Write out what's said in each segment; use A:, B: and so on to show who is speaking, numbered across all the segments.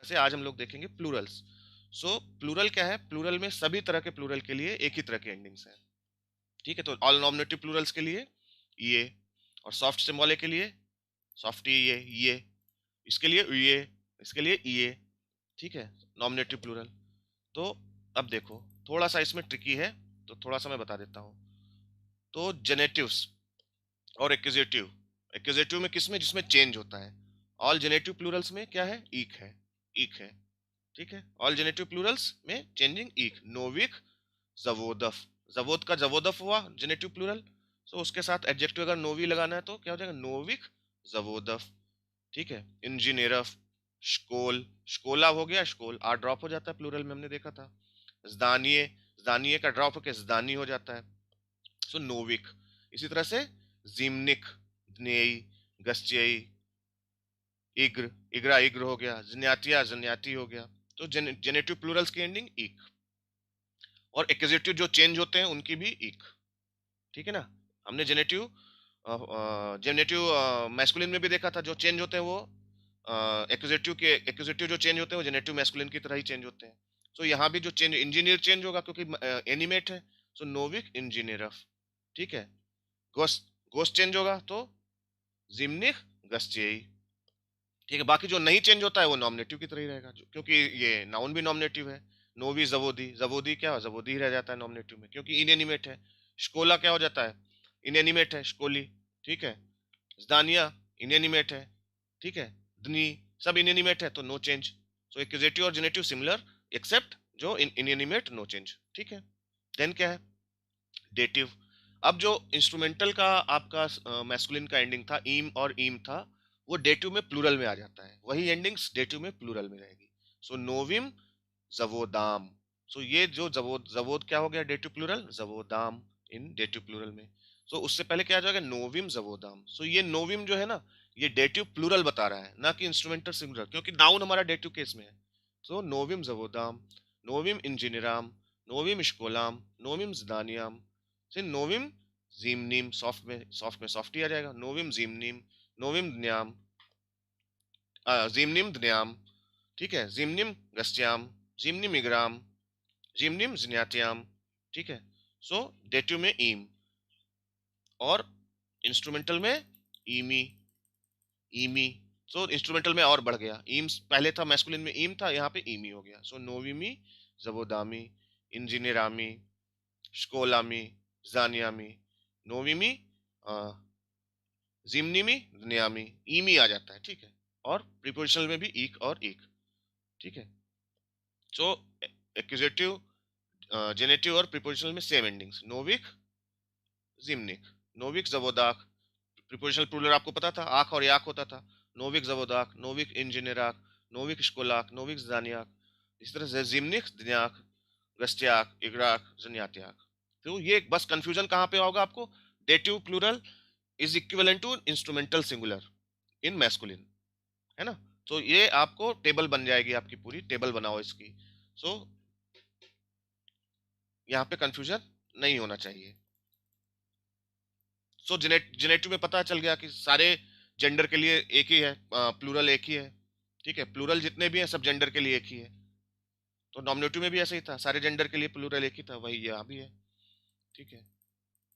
A: से आज हम लोग देखेंगे प्लूरल्स। सो प्लूरल क्या है? प्लूरल में सभी तरह के प्लूरल के लिए एक ही तरह की एंडिंग्स है। ठीक है, तो ऑल नॉमिनेटिव प्लूरल्स के लिए ये, और सॉफ्ट सिंबॉले के लिए सॉफ्ट ये, इसके लिए ये, इसके लिए ये। ठीक है, नॉमिनेटिव प्लूरल। तो अब देखो, थोड़ा सा इसमें ट्रिकी है, तो थोड़ा सा मैं बता देता हूं। तो जेनेटिव्स और एक्यूजेटिव, एक्यूजेटिव में किसमें? जिसमें चेंज होता है। ऑल जेनेटिव प्लूरल्स में क्या है? ईक है, ईक है। ठीक है, ऑल जेनेटिव प्लूरल्स में चेंजिंग ईक। नोविक, जवोदफ, जवोद का जवोदफ हुआ जेनेटिव प्लूरल, तो उसके साथ एडजेक्टिव अगर नोवी लगाना है तो क्या हो जाएगा? नोविक जवोदफ। ठीक है, इंजीनियरफ, शकोल, शकोला हो गया, शकोल आर ड्रॉप हो जाता है प्लूरल में, हमने देखा था। जदानिये, जदानिये का ड्रॉप होकर जदानी हो जाता है, सो नोविक। इसी तरह से जिम्निक, ज्ञेय, गस्त्यई, इग्र, इग्रा इग्र हो गया, जन्यातिया जन्याति हो गया। तो जेनेटिव प्लूरल्स की एंडिंग इक, और एक्यूजेटिव जो चेंज होते हैं उनकी भी इक। ठीक है ना? हमने जेनेटिव जेनेटिव मैस्कुलिन में भी देखा था, जो चेंज होते हैं वो एक्यूजेटिव के, एक्यूजेटिव जो चेंज होते हैं वो जेनेटिव मैस्कुलिन की तरह ही चेंज होते हैं। तो यहाँ भी जो चेंज, इंजीनियर चेंज होगा क्योंकि एनिमेट है, सो नोविक इंजीनियर। ठीक है, गोस्ट, गोस्ट चेंज होगा तो जिम्निक गस्टियई। ठीक है, बाकी जो नहीं चेंज होता है वो नॉमिनेटिव की तरह ही रहेगा, क्योंकि ये नाउन भी नॉमिनेटिव है। नोवी जवोदी, जवोदी क्या, जवोदी ही रह जाता है नॉमिनेटिव में, क्योंकि इनएनिमेट है। शकोला क्या हो जाता है? इनएनिमेट है, शकोली। ठीक है, जदानिया इनएनिमेट है। ठीक है, दनी, सब इनएनिमेट है, तो नो चेंज। सो एक्यूजेटिव और जेनेटिव सिमिलर, एक्सेप्ट जो इनएनिमेट, नो चेंज। ठीक है, देन क्या है? डेटिव। अब जो इंस्ट्रूमेंटल का आपका मैस्कुलिन का एंडिंग था, ईम और ईम था, वो डेटिव में प्लूरल में आ जाता है, वही एंडिंग्स डेटिव में प्लूरल में रहेगी। सो नोविम जवोदाम। सो ये जो जवोद, जवोद क्या हो गया डेटिव प्लूरल? जवोदाम इन डेटिव प्लूरल में। सो उससे पहले क्या आ जाएगा? नोविम जवोदाम। सो ये नोविम जो है ना, ये डेटिव प्लूरल बता रहा है, ना कि इंस्ट्रूमेंटल सिंगुलर, क्योंकि नाउन हमारा डेटिव केस में है। सो नोविम जवोदाम, नोविम इंजीनियराम, नोविम इश्कोलाम, नोविम जदानियाम, से नोविम जीमनीम, सॉफ्ट में सॉफ्ट ही आ जाएगा। नोविम जीमनीम, नोविम न्याम, जीमनिम न्याम। ठीक है, जिमनिम गस्त्याम, जिमनिम इग्राम, जिमनिम जिन्यात्याम। ठीक है, सो डेटिव में ईम, और इंस्ट्रूमेंटल में ईमी, ईमी। सो इंस्ट्रूमेंटल में और बढ़ गया, ईम्स पहले था मैस्कुलिन में ईम था, यहाँ पे ईमी हो गया। सो नोविमी जवोदामी, इंजीनियरामी, शकोलामी, जानियामी, नोविमी, जिमनीमी, दुनियामी, ईमी आ जाता है। ठीक है, और प्रीपोजिशनल में भी ईक और ईक। ठीक है, सो एक्यूजेटिव, जेनेटिव और प्रीपोजिशनल में सेम एंडिंग्स, नोविक जिमनिक, नोविक जवोदाक। प्रीपोजिशनल प्लूरल आपको पता था, आख और याक होता था। नोविक जवोदाक, नोविक इंजीनियराक, नोविक शकोलाक, नोविक जानियाक। इस तरह से जिमनिक दुनियाक, गस्त्याक, इग्राक, जन्यात्याक। तो ये बस कंफ्यूजन कहाँ पे होगा आपको? Dative plural is equivalent to instrumental singular in masculine, है ना? तो ये आपको टेबल बन जाएगी, आपकी पूरी टेबल बनाओ इसकी। सो यहाँ पे कंफ्यूजन नहीं होना चाहिए। सो जेनेटिव में पता चल गया कि सारे जेंडर के लिए एक ही है, प्लूरल एक ही है। ठीक है, प्लूरल जितने भी हैं सब जेंडर के लिए एक ही है। तो नॉमिनेटिव में भी ऐसा ही था, सारे जेंडर के लिए प्लूरल एक ही था, वही यहाँ भी है। ठीक है,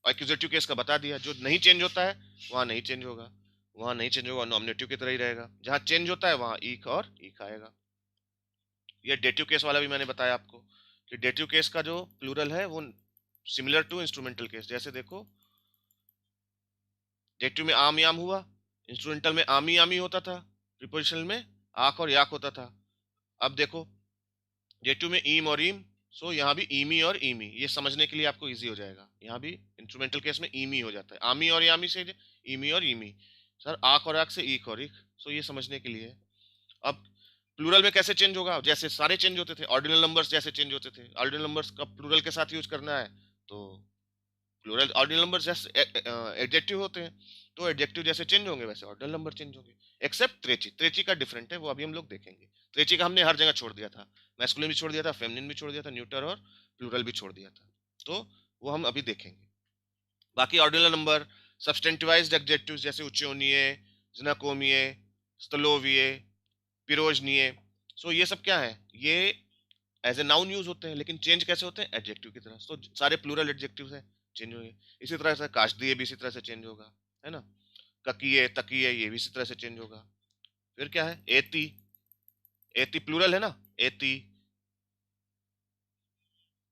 A: एक्यूजेटिव केस का बता दिया, जो नहीं चेंज होता है वहां नहीं चेंज होगा, वहां नहीं चेंज होगा, नॉमिनेटिव की तरह ही रहेगा। जहां चेंज होता है वहां ईक और ईक आएगा। ये डेटिव केस वाला भी मैंने बताया आपको, कि डेटिव केस का जो प्लूरल है वो सिमिलर टू इंस्ट्रूमेंटल केस। जैसे देखो, डेटिव में आम याम हुआ, इंस्ट्रूमेंटल में आमी यामी होता था, प्रीपोजिशनल में आख और याक होता था। अब देखो, डेटिव में ईम और ईम, सो यहाँ भी ईमी और ईमी, ये समझने के लिए आपको इजी हो जाएगा। यहाँ भी इंस्ट्रूमेंटल केस में ईमी हो जाता है, आमी और यामी से ईमी और ईमी। सर आख और आख से ईक और ईक, सो ये समझने के लिए। अब प्लूरल में कैसे चेंज होगा? जैसे सारे चेंज होते थे, ऑर्डिनल नंबर्स जैसे चेंज होते थे, ऑर्डिनल नंबर्स का प्लूरल के साथ यूज करना है तो प्लूरल, ऑर्डिनल नंबर जैसे एडजेक्टिव होते हैं, तो एडजेक्टिव जैसे चेंज होंगे वैसे ऑर्डिनल नंबर चेंज होंगे। एक्सेप्ट त्रेची, त्रेची का डिफरेंट है, वो अभी हम लोग देखेंगे। त्रेची का हमने हर जगह छोड़ दिया था, मैस्कुलिन भी छोड़ दिया था, फेमिनिन भी छोड़ दिया था, न्यूटर और प्लूरल भी छोड़ दिया था, तो वो हम अभी देखेंगे। बाकी ऑर्डिनल नंबर, सब्सटेंटिवाइज्ड एडजेक्टिव्स जैसे उच्योनिये, जनाकोमिये, स्तलोविये, पिरोजनिये, सो ये सब क्या है, ये एज ए नाउन यूज होते हैं, लेकिन चेंज कैसे होते हैं, एडजेक्टिव की तरह। तो सारे प्लूरल एडजेक्टिव है, चेंज होंगे। इसी तरह से काशदिए भी इसी तरह से चेंज होगा, है ना। ककिए तकिए ये भी इसी तरह से चेंज होगा। फिर क्या है, एती, एती प्लूरल है ना, एती,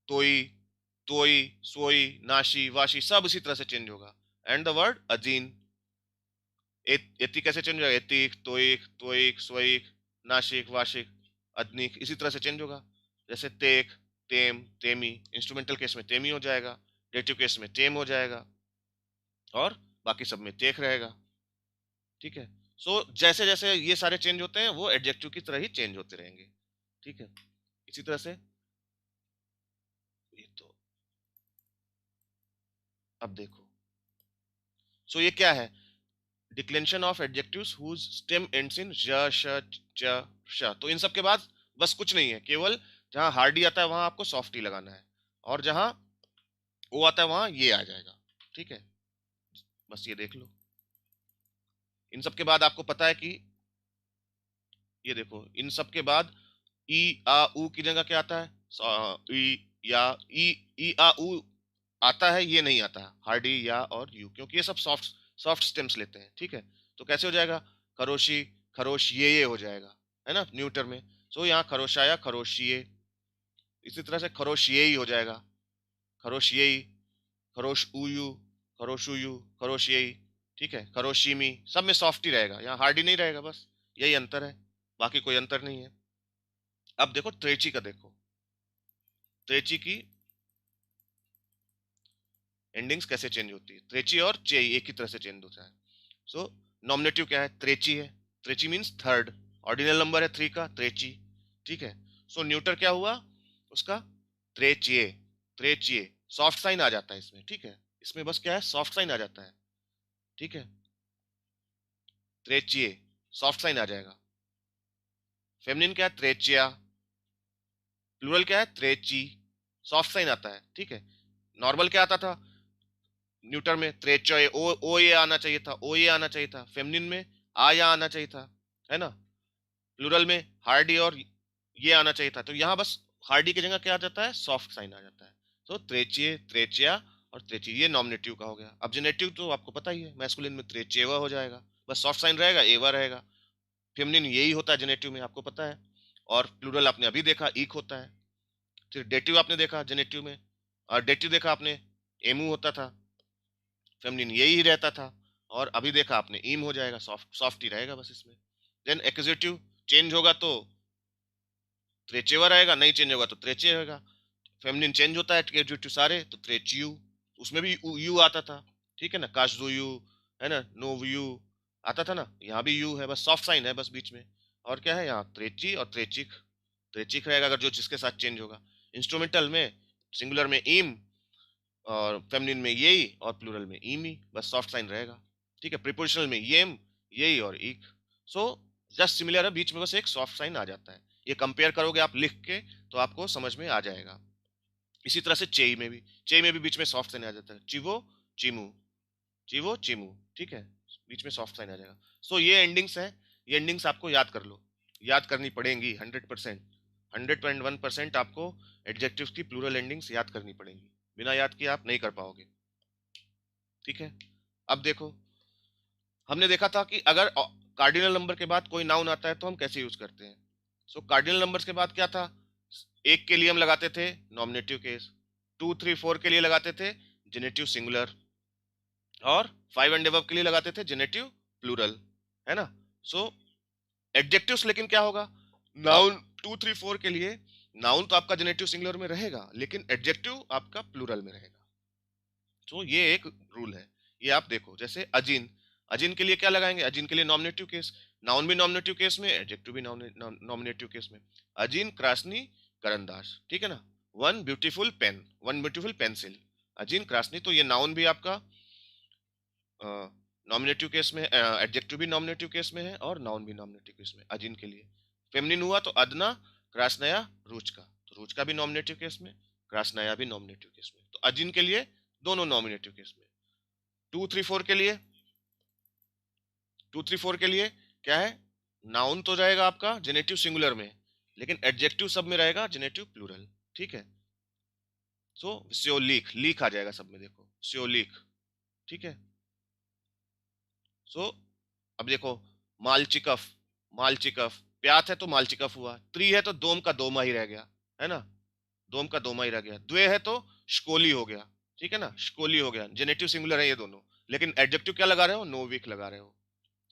A: तोई, तोई, सोई, नाशी, वाशी सब इसी तरह से चेंज होगा। एंड द वर्ड अजीन, एती कैसे चेंज होगा, एतिक, तोइक, तोइक, सोइक, नाशिक, वाशिक, अदनिक, इसी तरह से चेंज होगा। जैसे तेक, तेम, तेमी, इंस्ट्रूमेंटल केस में तेमी हो जाएगा, डेटिव केस में तेम हो जाएगा, और बाकी सब में तेक रहेगा। ठीक है। सो जैसे जैसे ये सारे चेंज होते हैं वो एडजेक्टिव की तरह ही चेंज होते रहेंगे। ठीक है। इसी तरह से ये तो अब देखो, सो ये क्या है, declension of adjectives whose stem ends in ज, श, च, श। तो इन सब के बाद बस कुछ नहीं है, केवल जहां हार्डी आता है वहां आपको सॉफ्टी लगाना है, और जहां ओ आता है वहां ये आ जाएगा। ठीक है, बस ये देख लो। इन सब के बाद आपको पता है कि ये देखो, इन सब के बाद ई आ उ की जगह क्या आता है, ई या ई, ई आ उ आता है, ये नहीं आता हार्डी या और यू, क्योंकि ये सब सॉफ्ट सॉफ्ट स्टेम्स लेते हैं। ठीक है, तो कैसे हो जाएगा, खरोशी, खरोश ये हो जाएगा, है ना, न्यूटर में। सो यहाँ खरोशाया, खरोशिये, इसी तरह से खरोश ये ही हो जाएगा, खरोश ये ही, खरोश उयू, खरोश उयू, खरोश ये ही। ठीक है, खरोशीमी, सब में सॉफ्ट ही रहेगा, यहाँ हार्डी नहीं रहेगा, बस यही अंतर है, बाकी कोई अंतर नहीं है। अब देखो त्रेची का, देखो त्रेची की एंडिंग्स कैसे चेंज होती है। त्रेची और चेई एक ही तरह से चेंज होता है। सो नॉमिनेटिव क्या है, त्रेची है, त्रेची मीन्स थर्ड, ऑर्डिनल नंबर है 3 का, त्रेची। ठीक है। सो न्यूटर क्या हुआ उसका, त्रेचिए, त्रेचिए, सॉफ्ट साइन आ जाता है इसमें। ठीक है, इसमें बस क्या है, सॉफ्ट साइन आ जाता है। ठीक है, त्रेचिए, सॉफ्ट साइन आ जाएगा। फेमिनिन क्या है, त्रेचिया, प्लूरल क्या है, त्रेची, सॉफ्ट साइन आता है। ठीक है, नॉर्मल क्या आता था न्यूटर में, त्रेचय, ओ ये आना चाहिए था, ओ ये आना चाहिए था। फेमिनिन में आ या आना चाहिए था, है ना। प्लूरल में हार्डी और ये आना चाहिए था, तो यहाँ बस हार्डी की जगह क्या आ जाता है, सॉफ्ट साइन आ जाता है। तो त्रेचिए, त्रेचिया और त्रेची, ये नॉमिनेटिव का हो गया। अब जेनेटिव तो आपको पता ही है, मैस्कुलिन में त्रेचेवा हो जाएगा, बस सॉफ्ट साइन रहेगा, एवा रहेगा। फेमिनिन यही होता है जेनेटिव में, आपको पता है। और प्लूरल आपने अभी देखा, ईक होता है। फिर डेटिव आपने देखा जेनेटिव में, और डेटिव देखा आपने, एमू होता था, फेमिनिन यही रहता था। और अभी देखा आपने ईम हो जाएगा, सॉफ्ट सॉफ्ट ही रहेगा बस इसमें। देन एक्यूजेटिव चेंज होगा तो त्रेचेवा रहेगा, नहीं चेंज होगा तो त्रेचे रहेगा। फेमिनिन चेंज होता है एक्यूजेटिव सारे, तो त्रेचियू, उसमें भी यू आता था। ठीक है ना, काशदू यू, है ना, नोव यू आता था ना, यहाँ भी यू है, बस सॉफ्ट साइन है बस बीच में। और क्या है यहाँ, त्रेची और त्रेचिक, त्रेचिक रहेगा अगर जो जिसके साथ चेंज होगा। इंस्ट्रूमेंटल में सिंगुलर में ईम, और फेमिनिन में यही, और प्लूरल में ईमी, बस सॉफ्ट साइन रहेगा। ठीक है, प्रीपोजिशनल में येम, यही और इक। सो जस्ट सिमिलर है, बीच में बस एक सॉफ्ट साइन आ जाता है। ये कंपेयर करोगे आप लिख के तो आपको समझ में आ जाएगा। इसी तरह से चेई में भी, चेई में भी बीच में सॉफ्ट साइन आ जाता है, चिवो, चिमू, चिवो, चिमू। ठीक है, बीच में सॉफ्ट साइन आ जाएगा। सो ये एंडिंग्स है, ये एंडिंग्स आपको याद कर लो, याद करनी पड़ेंगी 100%, 101% आपको एडजेक्टिव्स की प्लूरल एंडिंग्स याद करनी पड़ेंगी, बिना याद किए आप नहीं कर पाओगे। ठीक है। अब देखो, हमने देखा था कि अगर कार्डिनल नंबर के बाद कोई नाउन आता है तो हम कैसे यूज करते हैं। सो कार्डिनल नंबर्स के बाद क्या था, एक के लिए हम लगाते थे नॉमिनेटिव केस, 2 3 4 के लिए लगाते थे जेनेटिव सिंगुलर, और 5 एंड अबव के लिए लगाते थे जेनेटिव प्लूरल, है ना। सो एडजेक्टिव्स लेकिन क्या होगा, नाउन 2 3 4 के लिए नाउन तो आपका जेनेटिव सिंगुलर में रहेगा, लेकिन एडजेक्टिव आपका प्लूरल में रहेगा। तो ये एक रूल है, ये आप देखो। जैसे अजीन, अजीन के लिए क्या लगाएंगे, अजीन के लिए नॉमिनेटिव केस, नाउन भी नॉमिनेटिव केस में, एडजेक्टिव भी नॉमिनेटिव केस में। अजीन क्रासनी करंदाज, ठीक है ना, one beautiful pen, one beautiful pencil. अजीन क्रासनी, तो ये नाउन भी आपका नॉमिनेटिव केस में, एडजेक्टिव भी नॉमिनेटिव केस में है, और नाउन भी नॉमिनेटिव केस में अजीन के लिए। फेमिनिन हुआ तो अदना, क्रासनया, रुचका, तो रुचका भी नॉमिनेटिव केस में, क्रासनया भी नॉमिनेटिव केस में। तो अजीन के लिए दोनों नॉमिनेटिव केस में। 2 3 4 के लिए, 2 3 4 के लिए क्या है, नाउन तो जाएगा आपका जेनेटिव सिंगुलर में, लेकिन एडजेक्टिव सब में रहेगा जेनेटिव प्लूरल, ठीक है। सो स्योलिक, लीक आ जाएगा सब में, देखो स्योलिक, ठीक है। सो अब देखो मालचिकफ, मालचिकफ, प्याथ है तो मालचिकफ हुआ, त्रि है तो दोम का दोमा ही रह गया, है ना, दोम का दोमा ही रह गया, द्वे है तो शकोली हो गया, ठीक है ना, शकोली हो गया, जेनेटिव सिंगुलर है ये दोनों, लेकिन एडजेक्टिव क्या लगा रहे हो, नोविक लगा रहे हो,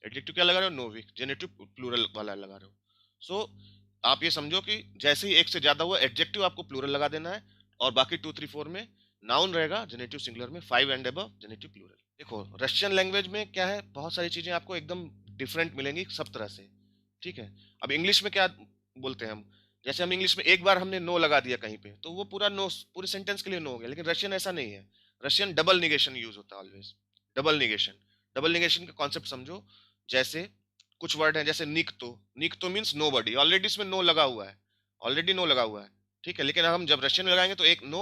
A: एडजेक्टिव क्या लगा रहे हो, नोविक, जेनेटिव प्लूरल वाला लगा रहे हो। सो आप ये समझो कि जैसे ही एक से ज्यादा हुआ एडजेक्टिव आपको प्लूरल लगा देना है, और बाकी 2 3 4 में नाउन रहेगा जेनेटिव सिंगुलर में, 5 एंड अबव जेनेटिव प्लूरल। देखो रशियन लैंग्वेज में क्या है, बहुत सारी चीजें आपको एकदम डिफरेंट मिलेंगी सब तरह से, ठीक है। अब इंग्लिश में क्या बोलते हैं हम, जैसे हम इंग्लिश में एक बार हमने नो लगा दिया कहीं पे तो वो पूरा नो, पूरे सेंटेंस के लिए नो हो गया, लेकिन रशियन ऐसा नहीं है, रशियन डबल निगेशन यूज होता है always, double negation. Double negation का कॉन्सेप्ट समझो, जैसे कुछ वर्ड है जैसे निकतो, निकतो मीन्स नो बडी, ऑलरेडी इसमें नो लगा हुआ है, ऑलरेडी नो लगा हुआ है, ठीक है, लेकिन हम जब रशियन में लगाएंगे तो एक नो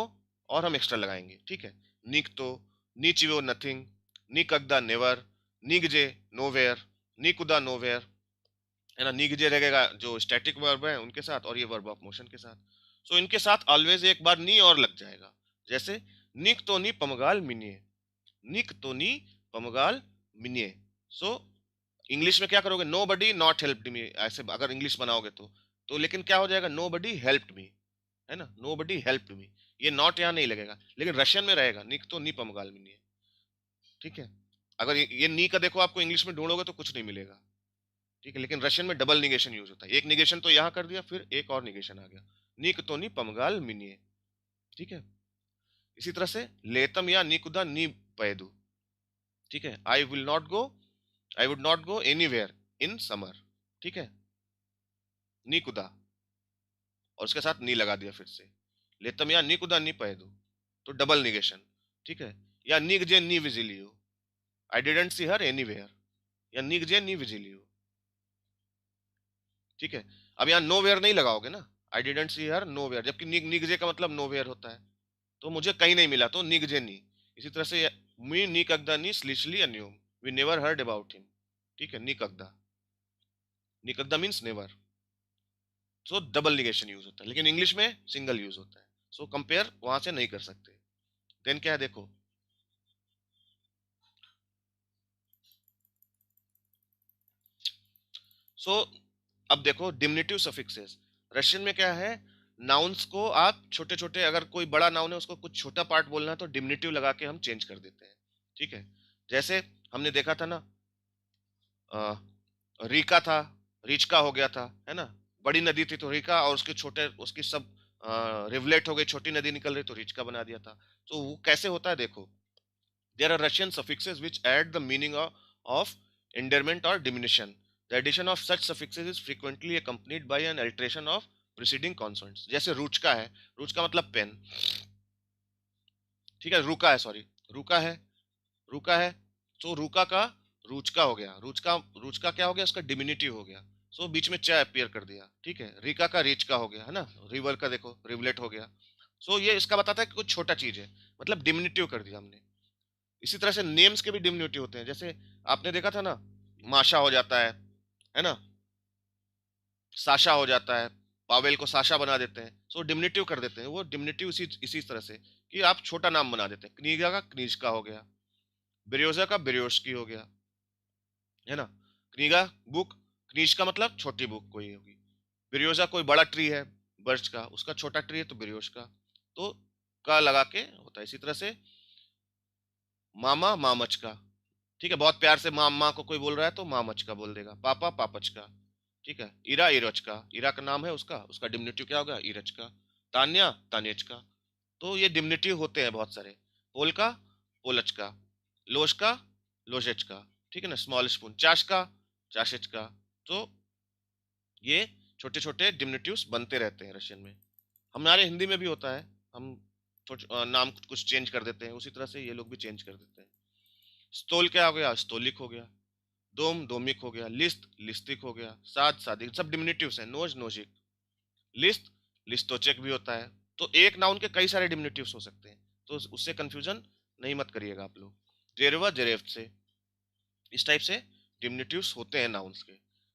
A: और हम एक्स्ट्रा लगाएंगे, ठीक है। निकतो, नीचिवो नथिंग, निकगदा नेवर, निगजे नोवेयर, निकुदा नोवेयर, है ना, निगजे रहेगा जो स्टैटिक वर्ब है उनके साथ, और ये वर्ब ऑफ मोशन के साथ। सो इनके साथ ऑलवेज एक बार नी और लग जाएगा, जैसे निक तो नी पमगाल मिनिए, निक तो नी पमगाल मिनिए। सो इंग्लिश में क्या करोगे, nobody not helped me, ऐसे अगर इंग्लिश बनाओगे तो लेकिन क्या हो जाएगा, नो बडी हेल्प्ड मी, है ना, नो बडी हेल्प्ड मी, ये नॉट यहाँ नहीं लगेगा, लेकिन रशियन में रहेगा निक तो नी पमगाल मिनिए, ठीक है। अगर ये नी का देखो आपको इंग्लिश में ढूंढोगे तो कुछ नहीं मिलेगा, ठीक है, लेकिन रशियन में डबल निगेशन यूज होता है, एक निगेशन तो यहाँ कर दिया फिर एक और निगेशन आ गया, निक तो नी पमगाल मिनिए, ठीक है। इसी तरह से लेतम या निकुदा नी पैदू, ठीक है, I will not go, I would not go anywhere in summer, ठीक है, निकुदा, और उसके साथ नी लगा दिया फिर से, लेतम या निकुदा नी पैदू, तो डबल निगेशन, ठीक है। या निक जे नी विजिलियो, आई डिडंट सी हर एनीवेयर, या निक जे नी विजिलियो, ठीक है। अब यहाँ नो वेयर नहीं लगाओगे ना, I didn't see her nowhere, जबकि निग निगजे का मतलब नो वेयर होता है, तो मुझे कहीं नहीं मिला तो निगजे नी। इसी तरह से मी नीक अगदा नी स्लिचली अन्यूम, we never heard about him, ठीक है, नीक अगदा, नीक अगदा means never. So double negation use होता है, लेकिन इंग्लिश में सिंगल यूज होता है, सो कंपेयर वहां से नहीं कर सकते। देन क्या है देखो, सो अब देखो डिमिनिटिव सफिक्सेस, रशियन में क्या है, नाउन्स को आप छोटे छोटे, अगर कोई बड़ा नाउन है उसको कुछ छोटा पार्ट बोलना है तो डिमिनिटिव लगा के हम चेंज कर देते हैं, ठीक है। जैसे हमने देखा था ना, रीका था, रिचका हो गया था, है ना, बड़ी नदी थी तो रीका, और उसके छोटे उसकी सब रिवलेट हो गई, छोटी नदी निकल रही तो रिचका बना दिया था। तो वो कैसे होता है देखो, there are Russian suffixes which add the meaning of endearment or diminution. The addition of such suffixes is frequently accompanied by an alteration of preceding consonants. जैसे रुचका है, रुचका मतलब पेन, ठीक है, रुका है, सॉरी, रुका है, रुका है, तो रुका का रुचका हो गया, रुचका, रुचका क्या हो गया, उसका डिमिनिटिव हो गया, सो बीच में च अपीयर कर दिया, ठीक है। रिका का रिचका हो गया, है ना, रिवर का देखो रिवलेट हो गया। सो ये इसका बताता है कि कुछ छोटा चीज है, मतलब डिमिनिटिव कर दिया हमने। इसी तरह से नेम्स के भी डिमिनिटिव होते हैं, जैसे आपने देखा था ना, माशा हो जाता है ना, साशा हो जाता है, पावेल को साशा बना देते हैं, सो डिमिनिटिव कर देते हैं, वो डिमिनिटिव इसी इसी तरह से कि आप छोटा नाम बना देते हैं, कनीगा का कनीजका हो गया, बिरियोजा का बिरियोस्की हो गया, है ना, कनीगा बुक, कनीज का मतलब छोटी बुक कोई होगी, बिरियोजा कोई बड़ा ट्री है बर्च का, उसका छोटा ट्री है तो बिरियोश का, तो का लगा के होता है। इसी तरह से मामा मामच का, ठीक है, बहुत प्यार से माँ माँ को कोई बोल रहा है तो मामच का बोल देगा, पापा पापच का, ठीक है। इरा इरच का, इरा का नाम है उसका, उसका डिमिनिटिव क्या होगा, इरच का। तान्या तानेच का, तो ये डिमिनिटिव होते हैं बहुत सारे। पोल का पोलच का, लोश का लोशेच का, ठीक है ना, स्मॉल स्पून, चाश का चाशेच का। तो ये छोटे छोटे डिमिनिटिव्स बनते रहते हैं रशियन में, हमारे हिंदी में भी होता है, हम नाम कुछ चेंज कर देते हैं, उसी तरह से ये लोग भी चेंज कर देते हैं। स्टोल क्या हो गया, स्टोलिक हो गया, दोम दोमिक हो गया, लिस्त लिस्तिक हो गया, साद सादिक, सब डिमिनिटिव्स हैं, नोज नोजिक, लिस्त लिस्तोचेक भी होता है। तो एक नाउन के कई सारे डिमिनिटिव्स हो सकते हैं, तो उससे कंफ्यूजन नहीं मत करिएगा आप लोग। जेरवा जेरेव से, इस टाइप से डिमिनिटिव्स होते हैं नाउन्स के।